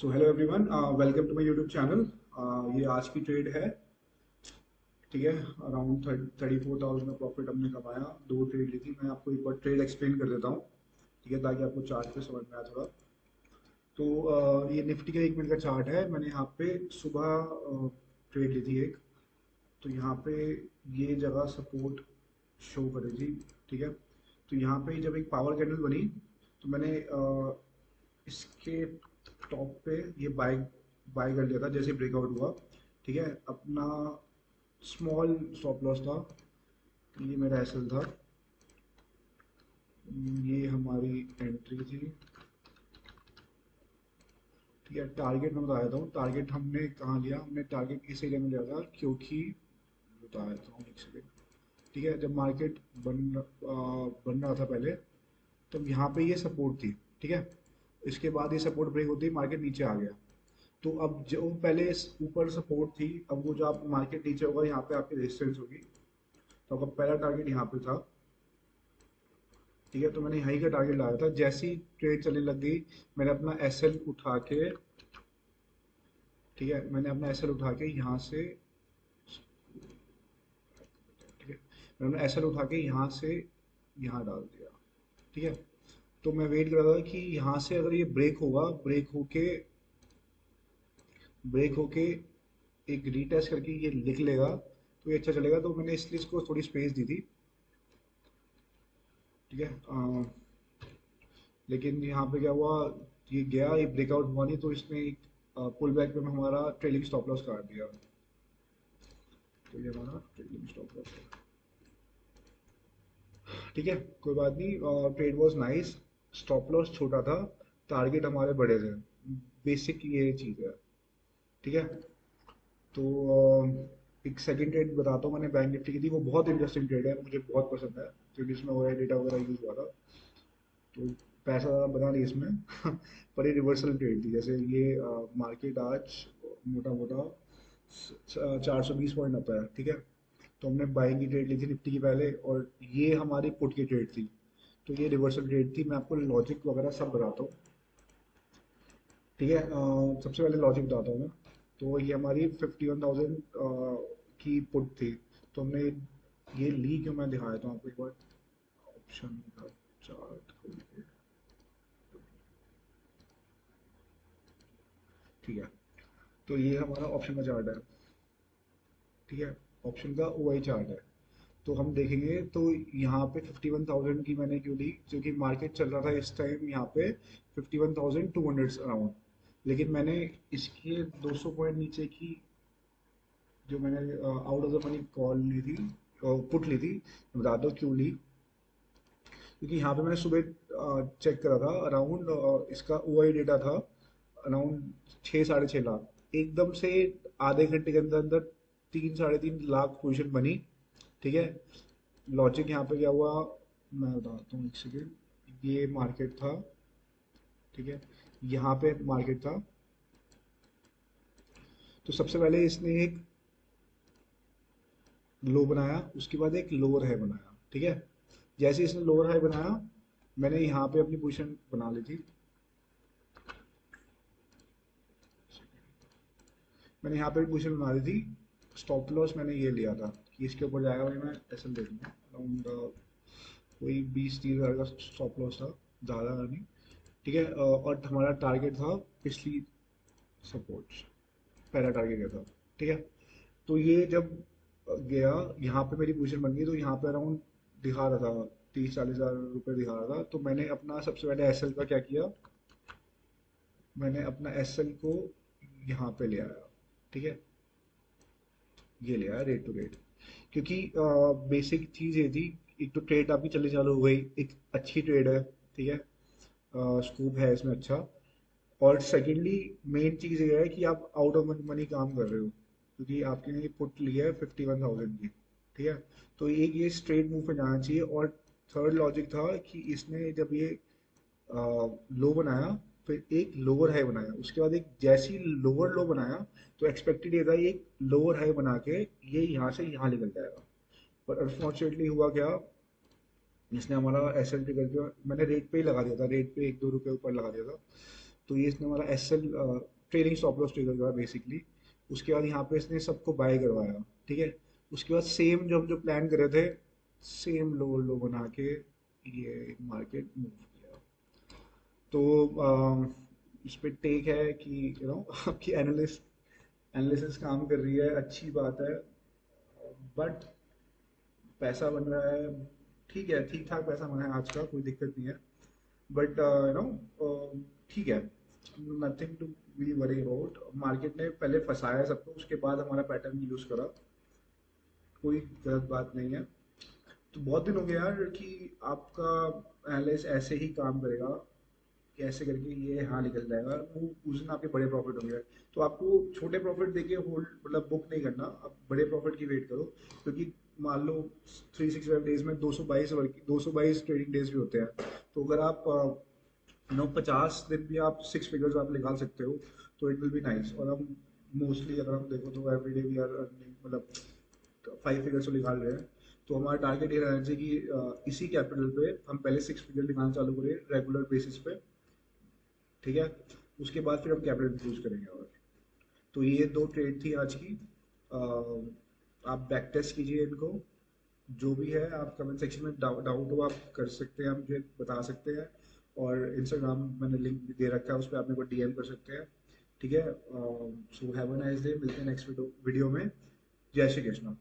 So hello everyone, welcome to my YouTube channel. ये आज की ट्रेड है। ठीक है, अराउंड 34,000 का प्रॉफिट हमने कमाया। दो ट्रेड ली थी। मैं आपको एक बार ट्रेड एक्सप्लेन कर देता हूँ, ठीक है, ताकि आपको चार्ट पे समझ में आए थोड़ा। तो ये निफ्टी का 1 मिनट का चार्ट है। मैंने यहाँ पे सुबह ट्रेड ली थी एक। तो यहाँ पे ये जगह सपोर्ट शो कर रही थी, ठीक है। तो यहाँ पे जब एक पावर कैंडल बनी तो मैंने इसके टॉप पे ये बाय बाय कर लिया था जैसे ब्रेकआउट हुआ। ठीक है, अपना स्मॉल स्टॉप लॉस था। ये मेरा एसएल था। ये हमारी एंट्री थी। ठीक है, टारगेट मैं बता देता हूँ। टारगेट हमने कहाँ लिया? हमने टारगेट इस एरिया में लिया था, क्योंकि बता देता हूँ एक सेकेंड। ठीक है, जब मार्केट बन रहा था पहले, तब यहाँ पे ये सपोर्ट थी। ठीक है, इसके बाद ये सपोर्ट ब्रेक होती ही मार्केट नीचे आ गया। तो अब जो पहले ऊपर सपोर्ट थी, अब वो जो आप मार्केट नीचे होगा यहाँ पे आपकी रेजिस्टेंस होगी। तो आपका पहला टारगेट यहाँ पे था। ठीक है, तो मैंने यहीं का टारगेट लगाया था। जैसी ट्रेड चलने लग गई, मैंने अपना एसएल उठा के, ठीक है, मैंने अपना एसएल उठा के यहाँ से, ठीक है, मैंने अपना एसएल उठा के यहाँ से यहाँ डाल दिया। ठीक है, तो मैं वेट कर रहा था कि यहाँ से अगर ये ब्रेक होगा, ब्रेक होके एक रीटेस्ट करके ये लिख लेगा तो ये अच्छा चलेगा। तो मैंने इसलिए इसको थोड़ी स्पेस दी थी। ठीक है, लेकिन यहाँ पे क्या हुआ, ये गया, ये ब्रेकआउट हुआ नहीं, तो इसने एक पुल बैक पे हमारा ट्रेलिंग स्टॉप लॉस काट दिया। तो ये हमारा ट्रेलिंग स्टॉप लॉस है। ठीक है, कोई बात नहीं। Trade was nice. Stop loss छोटा था, टारगेट हमारे बड़े थे। बेसिक ये चीज़ है। ठीक है, तो एक सेकंड ट्रेड बताता हूँ। मैंने बैंक निफ्टी की थी, वो बहुत इंटरेस्टिंग ट्रेड है, मुझे बहुत पसंद है, क्योंकि इसमें ओआई डेटा वगैरह यूज हुआ था। तो पैसा ज़्यादा बना नहीं इसमें पर ये रिवर्सल ट्रेड थी। जैसे ये मार्केट आज मोटा मोटा 420 पॉइंट अप है। ठीक है, तो हमने बाइंग की ट्रेड ली थी निफ्टी की पहले, और ये हमारी पुट की ट्रेड थी। तो ये रिवर्सल ट्रेड थी। मैं आपको लॉजिक वगैरह सब बताता हूँ। ठीक है, सबसे पहले लॉजिक बताता हूँ मैं। तो ये हमारी 51,000 की पुट थी। तो हमने ये ली क्यों, मैं दिखा देता हूँ आपको एक बार। ऑप्शन का चार्ट खोल के, ठीक है, तो ये हमारा ऑप्शन का चार्ट है। ठीक है, ऑप्शन का ओआई चार्ट है। तो हम देखेंगे तो यहाँ पे 51,000 की मैंने क्यों ली, क्योंकि मार्केट चल रहा था इस टाइम यहाँ पे 51,200 अराउंड। लेकिन मैंने इसके 200 पॉइंट नीचे की, जो मैंने out of the money call ली थी, पुट ली थी, मैं बता दो क्यों ली। क्योंकि यहाँ पे मैंने सुबह चेक करा था, अराउंड इसका ओआई डेटा था अराउंड 6 साढ़े 6 लाख। एकदम से आधे घंटे के अंदर अंदर 3 साढ़े 3 लाख पोजीशन बनी। ठीक है, लॉजिक यहाँ पे क्या हुआ, मैं बताता हूँ एक सेकेंड। ये मार्केट था, ठीक है, यहाँ पे मार्केट था। तो सबसे पहले इसने एक लो बनाया, उसके बाद एक लोअर हाई बनाया। ठीक है, जैसे इसने लोअर हाई बनाया, मैंने यहाँ पे अपनी पोजीशन बना ली थी। मैंने यहाँ पे पोजीशन बना ली थी। स्टॉप लॉस मैंने ये लिया था कि इसके ऊपर जाएगा भाई, मैं ऐसा ले लूँगा। अराउंड कोई 20-30 हज़ार का स्टॉप लॉस था, ज़्यादा नहीं। ठीक है, और हमारा टारगेट था पिछली सपोर्ट, पहला टारगेट क्या था। ठीक है, तो ये जब गया, यहाँ पे मेरी पोजीशन बन गई, तो यहाँ पे अराउंड दिखा रहा था 30-40 हज़ार रुपये दिखा रहा था। तो मैंने अपना सबसे पहले एसएल का क्या किया, मैंने अपना एसएल को यहाँ पे ले आया। ठीक है, ये ले आया रेट टू रेट। क्योंकि बेसिक चीज़ ये थी, एक तो ट्रेड आपकी चलनी चालू हो गई, एक अच्छी ट्रेड है। ठीक है, स्कूप है इसमें अच्छा। और सेकेंडली मेन चीज़ ये है कि आप आउट ऑफ मनी काम कर रहे हो, क्योंकि आपने ये पुट लिया है 51,000 की। ठीक है, तो एक ये स्ट्रेट मूव पे जाना चाहिए। और थर्ड लॉजिक था कि इसने जब ये लो बनाया, फिर एक लोअर हाई बनाया, उसके बाद एक जैसी लोअर लो बनाया, तो एक्सपेक्टेड ये था ये एक लोअर हाई बना के ये यहाँ से यहाँ निकल जाएगा। पर अनफॉर्चुनेटली हुआ क्या, इसने हमारा एस एल टी करके, मैंने रेट पे ही लगा दिया था, रेट पे 1-2 रुपये ऊपर लगा दिया था। तो ये इसने हमारा S L trailing stop loss trigger करा बेसिकली। उसके बाद यहाँ पे इसने सबको बाय करवाया, ठीक है। उसके बाद सेम जो हम जो प्लान कर रहे थे, सेम लो लो बना के ये मार्केट मूव किया। तो इस पे टेक है कि आपकी एनालिसिस काम कर रही है, अच्छी बात है। बट पैसा बन रहा है, ठीक है, ठीक ठाक पैसा बना है आज का, कोई दिक्कत नहीं है। बट ठीक है, nothing to be worry about. Market ने पहले फंसाया सबको, उसके बाद हमारा पैटर्न यूज करा, कोई गलत बात नहीं है। तो बहुत दिन हो गया यार कि आपका एनालिस्ट ऐसे ही काम करेगा, कैसे करके ये यहाँ निकल जाएगा, वो उस दिन आपके बड़े प्रॉफिट होंगे। तो आपको छोटे प्रॉफिट देके होल्ड मतलब बुक नहीं करना, आप बड़े प्रॉफिट की वेट करो। क्योंकि मान लो 365 डेज में 222 ट्रेडिंग डेज भी होते हैं। तो अगर आप 50 दिन भी आप 6 फिगर्स आप निकाल सकते हो, तो इट विल बी नाइस। और हम मोस्टली अगर हम देखो तो एवरीडे वी आर अर्निंग, मतलब 5 फिगर्स तो निकाल रहे हैं। तो हमारा टारगेट ये रहना चाहिए कि इसी कैपिटल पे हम पहले 6 फिगर निकालना चालू करें रेगुलर बेसिस पे, ठीक है। उसके बाद फिर हम कैपिटल यूज करेंगे। और तो ये 2 ट्रेड थी आज की। आप बैक टेस्ट कीजिए इनको, जो भी है आप कमेंट सेक्शन में डाउट हो आप कर सकते हैं, मुझे बता सकते हैं। और इंस्टाग्राम मैंने लिंक भी दे रखा है, उस पर आप मेरे को डीएम कर सकते हैं, ठीक है। So have a nice day, मिलते हैं नेक्स्ट वीडियो में। जय श्री कृष्णा।